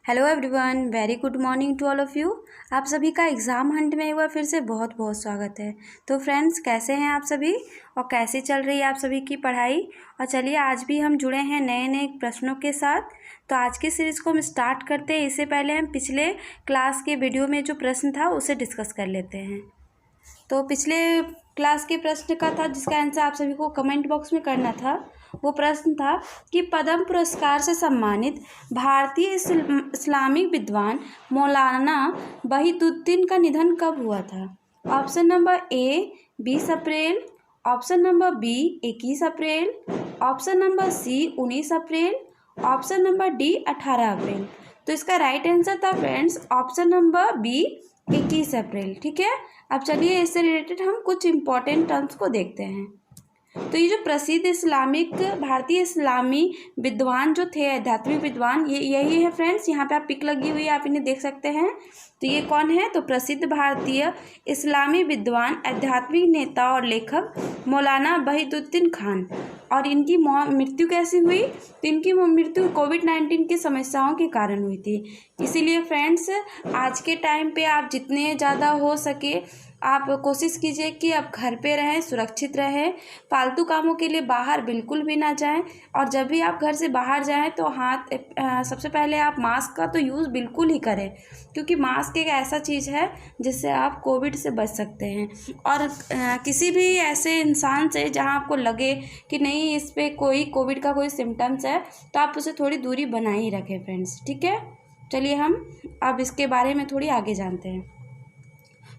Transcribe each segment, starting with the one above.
Hello everyone, very good morning to all of you. आप सभी का एग्ज़ाम हंट में एक बार फिर से बहुत बहुत स्वागत है। तो फ्रेंड्स, कैसे हैं आप सभी और कैसे चल रही है आप सभी की पढ़ाई। और चलिए, आज भी हम जुड़े हैं नए नए प्रश्नों के साथ। तो आज की सीरीज़ को हम स्टार्ट करते हैं। इससे पहले हम पिछले क्लास के वीडियो में जो प्रश्न था उसे डिस्कस कर लेते हैं। तो पिछले क्लास के प्रश्न का था, जिसका आंसर आप सभी को कमेंट बॉक्स में करना था। वो प्रश्न था कि पद्म पुरस्कार से सम्मानित भारतीय इस्लामिक विद्वान मौलाना वहीदुद्दीन का निधन कब हुआ था। ऑप्शन नंबर ए 20 अप्रैल, ऑप्शन नंबर बी 21 अप्रैल, ऑप्शन नंबर सी 19 अप्रैल, ऑप्शन नंबर डी 18 अप्रैल। तो इसका राइट आंसर था फ्रेंड्स ऑप्शन नंबर बी 21 अप्रैल। ठीक है, अब चलिए इससे रिलेटेड हम कुछ इंपॉर्टेंट टर्म्स को देखते हैं। तो ये जो प्रसिद्ध भारतीय इस्लामी विद्वान जो थे, आध्यात्मिक विद्वान, ये यही है फ्रेंड्स। यहाँ पे आप पिक लगी हुई है, आप इन्हें देख सकते हैं। तो ये कौन है? तो प्रसिद्ध भारतीय इस्लामी विद्वान, आध्यात्मिक नेता और लेखक मौलाना वहीदुद्दीन खान। और इनकी मृत्यु कैसी हुई? तो इनकी मृत्यु कोविड-19 की समस्याओं के कारण हुई थी। इसीलिए फ्रेंड्स, आज के टाइम पे आप जितने ज़्यादा हो सके आप कोशिश कीजिए कि आप घर पे रहें, सुरक्षित रहें, फालतू कामों के लिए बाहर बिल्कुल भी ना जाएं। और जब भी आप घर से बाहर जाएं तो सबसे पहले आप मास्क का तो यूज़ बिल्कुल ही करें, क्योंकि मास्क एक ऐसा चीज़ है जिससे आप कोविड से बच सकते हैं। और किसी भी ऐसे इंसान से जहां आपको लगे कि नहीं इस पर कोई कोविड का कोई सिम्टम्स है, तो आप उसे थोड़ी दूरी बनाए ही रखें फ्रेंड्स। ठीक है, चलिए हम अब इसके बारे में थोड़ी आगे जानते हैं।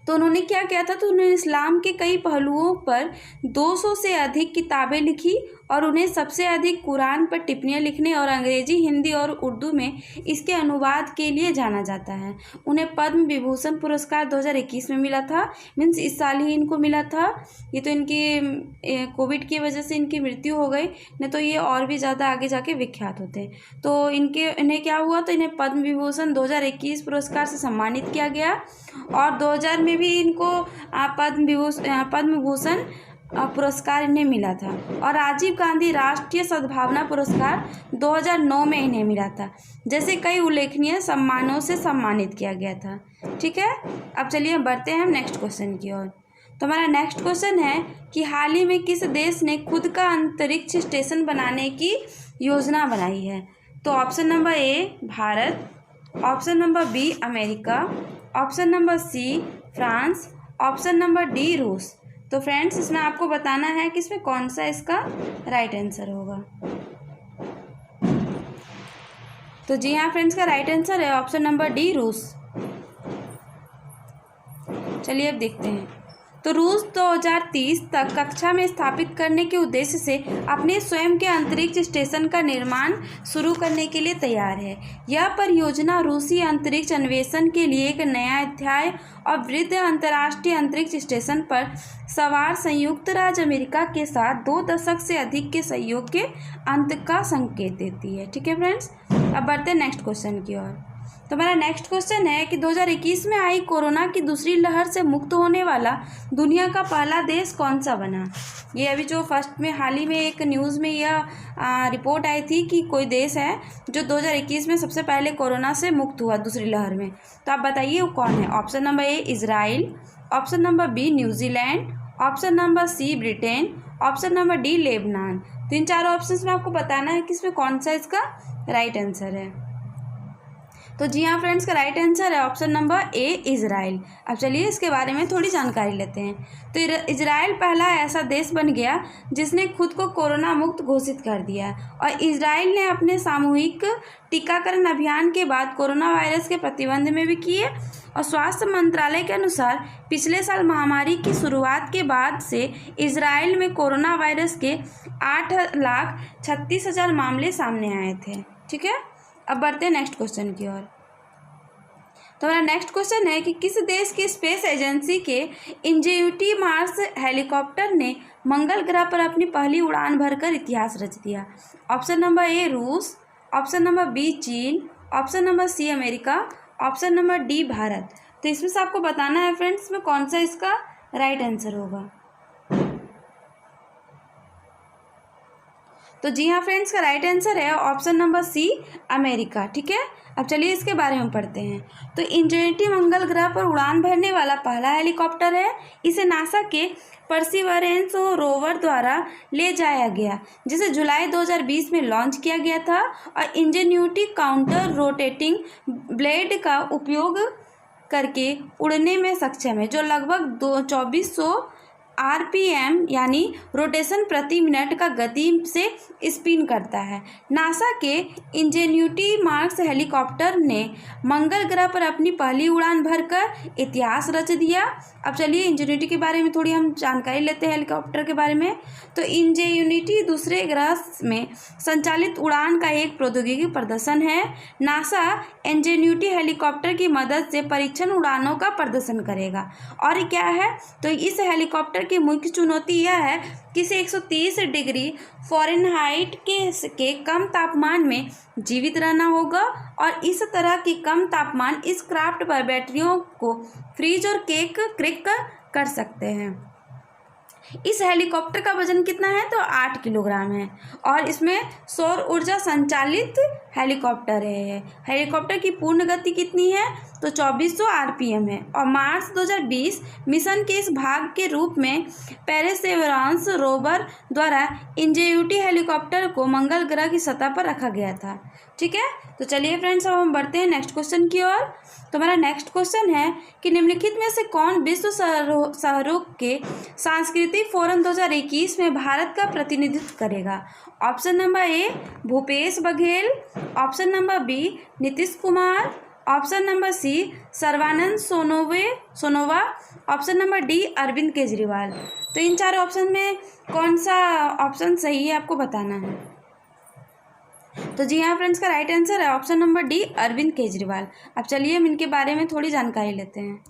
तो उन्होंने क्या किया था? तो उन्होंने इस्लाम के कई पहलुओं पर 200 से अधिक किताबें लिखी और उन्हें सबसे अधिक कुरान पर टिप्पणियाँ लिखने और अंग्रेजी, हिंदी और उर्दू में इसके अनुवाद के लिए जाना जाता है। उन्हें पद्म विभूषण पुरस्कार 2021 में मिला था, मीन्स इस साल ही इनको मिला था। ये तो इनकी कोविड की वजह से इनकी मृत्यु हो गई, नहीं तो ये और भी ज़्यादा आगे जाके विख्यात होते। तो इन्हें क्या हुआ? तो इन्हें पद्म विभूषण 2021 पुरस्कार से सम्मानित किया गया और 2000 में भी इनको पद्म भूषण पुरस्कार इन्हें मिला था। और राजीव गांधी राष्ट्रीय सद्भावना पुरस्कार 2009 में इन्हें मिला था। जैसे कई उल्लेखनीय सम्मानों से सम्मानित किया गया था। ठीक है, अब चलिए बढ़ते हैं हम नेक्स्ट क्वेश्चन की ओर। तो हमारा नेक्स्ट क्वेश्चन है कि हाल ही में किस देश ने खुद का अंतरिक्ष स्टेशन बनाने की योजना बनाई है। तो option number A Bharat, option number B America, option number C France, option number D रूस। तो फ्रेंड्स, इसमें आपको बताना है कि इसमें कौन सा इसका राइट आंसर होगा। तो जी हाँ फ्रेंड्स, का राइट आंसर है ऑप्शन नंबर डी रूस। चलिए अब देखते हैं। तो रूस 2030 तक कक्षा में स्थापित करने के उद्देश्य से अपने स्वयं के अंतरिक्ष स्टेशन का निर्माण शुरू करने के लिए तैयार है। यह परियोजना रूसी अंतरिक्ष अन्वेषण के लिए एक नया अध्याय और वृद्ध अंतर्राष्ट्रीय अंतरिक्ष स्टेशन पर सवार संयुक्त राज्य अमेरिका के साथ 2 दशक से अधिक के सहयोग के अंत का संकेत देती है। ठीक है फ्रेंड्स, अब बढ़ते हैं नेक्स्ट क्वेश्चन की ओर। तो मेरा नेक्स्ट क्वेश्चन है कि 2021 में आई कोरोना की दूसरी लहर से मुक्त होने वाला दुनिया का पहला देश कौन सा बना। ये अभी जो फर्स्ट में हाल ही में एक न्यूज़ में यह रिपोर्ट आई थी कि कोई देश है जो 2021 में सबसे पहले कोरोना से मुक्त हुआ दूसरी लहर में। तो आप बताइए वो कौन है। Option number A Israel, option number B New Zealand, option number C Britain, option number D Lebanon. तो इन चारों ऑप्शन में आपको बताना है कि इसमें कौन सा इसका राइट आंसर है। तो जी हाँ फ्रेंड्स, का राइट आंसर है ऑप्शन नंबर ए इजराइल। अब चलिए इसके बारे में थोड़ी जानकारी लेते हैं। तो इजराइल पहला ऐसा देश बन गया जिसने खुद को कोरोना मुक्त घोषित कर दिया। और इजराइल ने अपने सामूहिक टीकाकरण अभियान के बाद कोरोना वायरस के प्रतिबंध में भी किए। और स्वास्थ्य मंत्रालय के अनुसार पिछले साल महामारी की शुरुआत के बाद से इजराइल में कोरोना वायरस के 8,36,000 मामले सामने आए थे। ठीक है, अब बढ़ते हैं नेक्स्ट क्वेश्चन की ओर। तो हमारा नेक्स्ट क्वेश्चन है कि किस देश की स्पेस एजेंसी के इंजेनिटी मार्स हेलीकॉप्टर ने मंगल ग्रह पर अपनी पहली उड़ान भरकर इतिहास रच दिया। ऑप्शन नंबर ए रूस, ऑप्शन नंबर बी चीन, option number C America, option number D Bharat. तो इसमें से आपको बताना है फ्रेंड्स में कौन सा इसका राइट आंसर होगा। तो जी हाँ फ्रेंड्स, का राइट आंसर है ऑप्शन नंबर सी, अमेरिका। ठीक है, अब चलिए इसके बारे में पढ़ते हैं। तो इंजेनिटी मंगल ग्रह पर उड़ान भरने वाला पहला हेलीकॉप्टर है। इसे नासा के परसिवरेंस रोवर द्वारा ले जाया गया, जिसे जुलाई 2020 में लॉन्च किया गया था, और इंजेन्यूटी काउंटर रोटेटिंग ब्लेड का उपयोग करके उड़ने में सक्षम है, जो लगभग 2400 RPM यानी रोटेशन प्रति मिनट का गति से स्पिन करता है। नासा के इंजेन्यूटी मार्क्स हेलीकॉप्टर ने मंगल ग्रह पर अपनी पहली उड़ान भरकर इतिहास रच दिया। अब चलिए इंजेन्यूटी के बारे में थोड़ी हम जानकारी लेते हैं हेलीकॉप्टर के बारे में। तो इंजेन्यूटी दूसरे ग्रह में संचालित उड़ान का एक प्रौद्योगिकी प्रदर्शन है। नासा इंजेन्यूटी हेलीकॉप्टर की मदद से परीक्षण उड़ानों का प्रदर्शन करेगा। और क्या है, तो इस हेलीकॉप्टर की मुख्य चुनौती यह है कि इसे 130 डिग्री फ़ारेनहाइट के कम तापमान में जीवित रहना होगा, और इस तरह की कम तापमान इस क्राफ्ट पर बैटरियों को फ्रीज और क्रिक कर सकते हैं। इस हेलीकॉप्टर का वजन कितना है, तो 8 किलोग्राम है, और इसमें सौर ऊर्जा संचालित हेलीकॉप्टर है। हेलीकॉप्टर की पूर्ण गति कितनी है, तो 2400 RPM है, और मार्च 2020 मिशन के इस भाग के रूप में पेरेसेवरांस रोवर द्वारा इंजेन्यूटी हेलीकॉप्टर को मंगल ग्रह की सतह पर रखा गया था। ठीक है, तो चलिए फ्रेंड्स, अब हम बढ़ते हैं नेक्स्ट क्वेश्चन की ओर। तो हमारा नेक्स्ट क्वेश्चन है कि निम्नलिखित में से कौन विश्व शहरों के सांस्कृतिक फोरम 2021 में भारत का प्रतिनिधित्व करेगा। Option number A, Bhupesh Baghel. Option number B, Nitish Kumar. Option number C, Sarbananda Sonowal. Option number D, Arvind Kejriwal. तो इन चारों ऑप्शन में कौन सा ऑप्शन सही है, आपको बताना है। तो जी हाँ फ्रेंड्स, का राइट आंसर है option number D, Arvind Kejriwal. अब चलिए हम इनके बारे में थोड़ी जानकारी लेते हैं।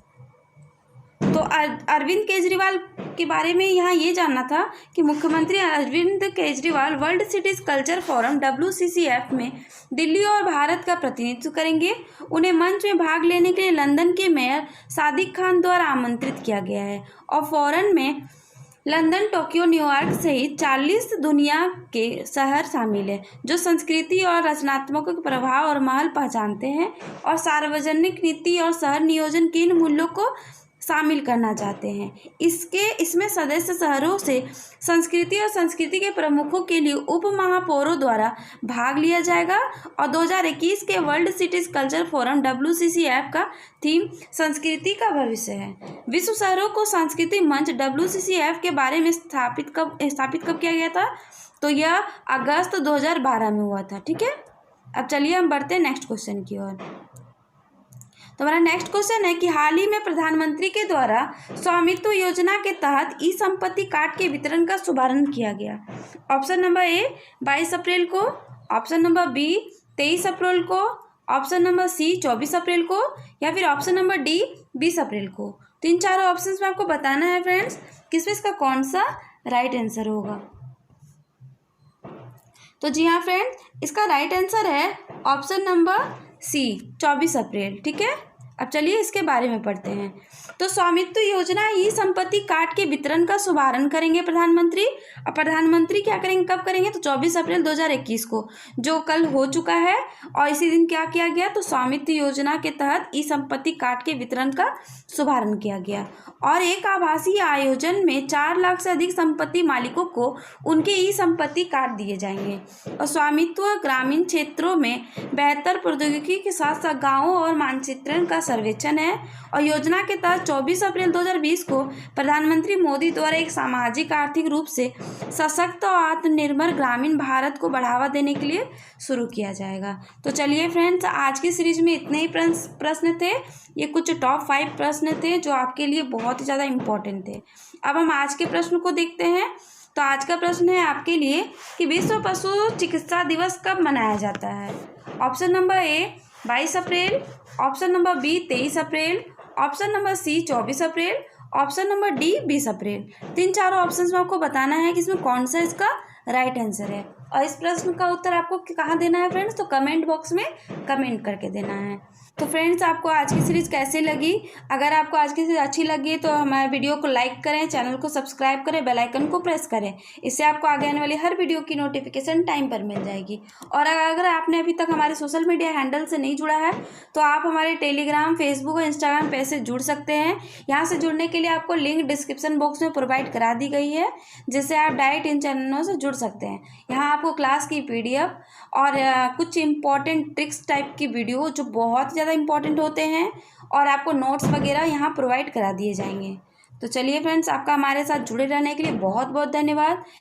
तो अरविंद केजरीवाल के बारे में यहाँ ये जानना था कि मुख्यमंत्री Arvind Kejriwal world cities culture forum WCCF में दिल्ली और भारत का प्रतिनिधित्व करेंगे। उन्हें मंच में भाग लेने के लिए लंदन के मेयर सादिक खान द्वारा आमंत्रित किया गया है, और फोरम में लंदन, टोक्यो, न्यूयॉर्क सहित 40 दुनिया के शहर शामिल है, जो संस्कृति और रचनात्मक प्रभाव और महल पहचानते हैं, और सार्वजनिक नीति और शहर नियोजन के इन मूल्यों को शामिल करना चाहते हैं। इसमें सदस्य शहरों से संस्कृति और संस्कृति के प्रमुखों के लिए उप महापौरों द्वारा भाग लिया जाएगा, और 2021 के world cities culture forum WCCF का थीम संस्कृति का भविष्य है। विश्व शहरों को सांस्कृतिक मंच WCCF के बारे में स्थापित कब किया गया था, तो यह अगस्त 2012 में हुआ था। ठीक है, अब चलिए हम बढ़ते हैं नेक्स्ट क्वेश्चन की ओर। तो हमारा नेक्स्ट क्वेश्चन है कि हाल ही में प्रधानमंत्री के द्वारा स्वामित्व योजना के तहत ई संपत्ति कार्ड के वितरण का शुभारंभ किया गया। ऑप्शन नंबर ए, 22 अप्रैल को। ऑप्शन नंबर बी, 23 अप्रैल को। ऑप्शन नंबर सी, 24 अप्रैल को, या फिर ऑप्शन नंबर डी, 20 अप्रैल को। तो इन चारों ऑप्शन में आपको बताना है फ्रेंड्स किसमें इसका कौन सा राइट आंसर होगा। तो जी हाँ फ्रेंड्स, इसका राइट आंसर है ऑप्शन नंबर सी, 24 अप्रैल। ठीक है, अब चलिए इसके बारे में पढ़ते हैं। तो स्वामित्व योजना ई संपत्ति कार्ड के वितरण का शुभारंभ करेंगे प्रधानमंत्री। और प्रधानमंत्री क्या करेंगे, कब करेंगे, तो 24 अप्रैल 2021 को, जो कल हो चुका है। और इसी दिन क्या किया गया, तो स्वामित्व योजना के तहत ई संपत्ति कार्ड के वितरण का शुभारंभ किया गया, और एक आभासी आयोजन में 4 लाख से अधिक संपत्ति मालिकों को उनके ई संपत्ति कार्ड दिए जाएंगे। और स्वामित्व ग्रामीण क्षेत्रों में बेहतर प्रौद्योगिकी के साथ साथ गाँवों और मानचित्रण का सर्वेक्षण है। और योजना के तहत 24 अप्रैल 2020 को प्रधानमंत्री मोदी द्वारा एक सामाजिक आर्थिक रूप से सशक्त और आत्मनिर्भर ग्रामीण भारत को बढ़ावा देने के लिए शुरू किया जाएगा। तो चलिए फ्रेंड्स, आज की सीरीज में इतने ही प्रश्न थे। ये कुछ टॉप 5 प्रश्न थे जो आपके लिए बहुत ही ज़्यादा इम्पोर्टेंट थे। अब हम आज के प्रश्न को देखते हैं। तो आज का प्रश्न है आपके लिए कि विश्व पशु चिकित्सा दिवस कब मनाया जाता है। ऑप्शन नंबर ए, 22 अप्रैल। ऑप्शन नंबर बी, 23 अप्रैल। ऑप्शन नंबर सी, 24 अप्रैल। ऑप्शन नंबर डी, 20 अप्रैल। 3 चारों ऑप्शंस में आपको बताना है कि इसमें कौन सा इसका राइट आंसर है। और इस प्रश्न का उत्तर आपको कहाँ देना है फ्रेंड्स, तो कमेंट बॉक्स में कमेंट करके देना है। तो फ्रेंड्स आपको आज की सीरीज़ कैसी लगी? अगर आपको आज की सीरीज़ अच्छी लगी तो हमारे वीडियो को लाइक करें, चैनल को सब्सक्राइब करें, बेल आइकन को प्रेस करें। इससे आपको आगे आने वाली हर वीडियो की नोटिफिकेशन टाइम पर मिल जाएगी। और अगर आपने अभी तक हमारे सोशल मीडिया हैंडल से नहीं जुड़ा है तो आप हमारे टेलीग्राम, फेसबुक और इंस्टाग्राम पेज से जुड़ सकते हैं। यहाँ से जुड़ने के लिए आपको लिंक डिस्क्रिप्शन बॉक्स में प्रोवाइड करा दी गई है, जिससे आप डायरेक्ट इन चैनलों से जुड़ सकते हैं। यहाँ आपको क्लास की PDF और कुछ इंपॉर्टेंट ट्रिक्स टाइप की वीडियो जो बहुत ज़्यादा इंपॉर्टेंट होते हैं और आपको नोट्स वगैरह यहाँ प्रोवाइड करा दिए जाएंगे। तो चलिए फ्रेंड्स, आपका हमारे साथ जुड़े रहने के लिए बहुत बहुत धन्यवाद।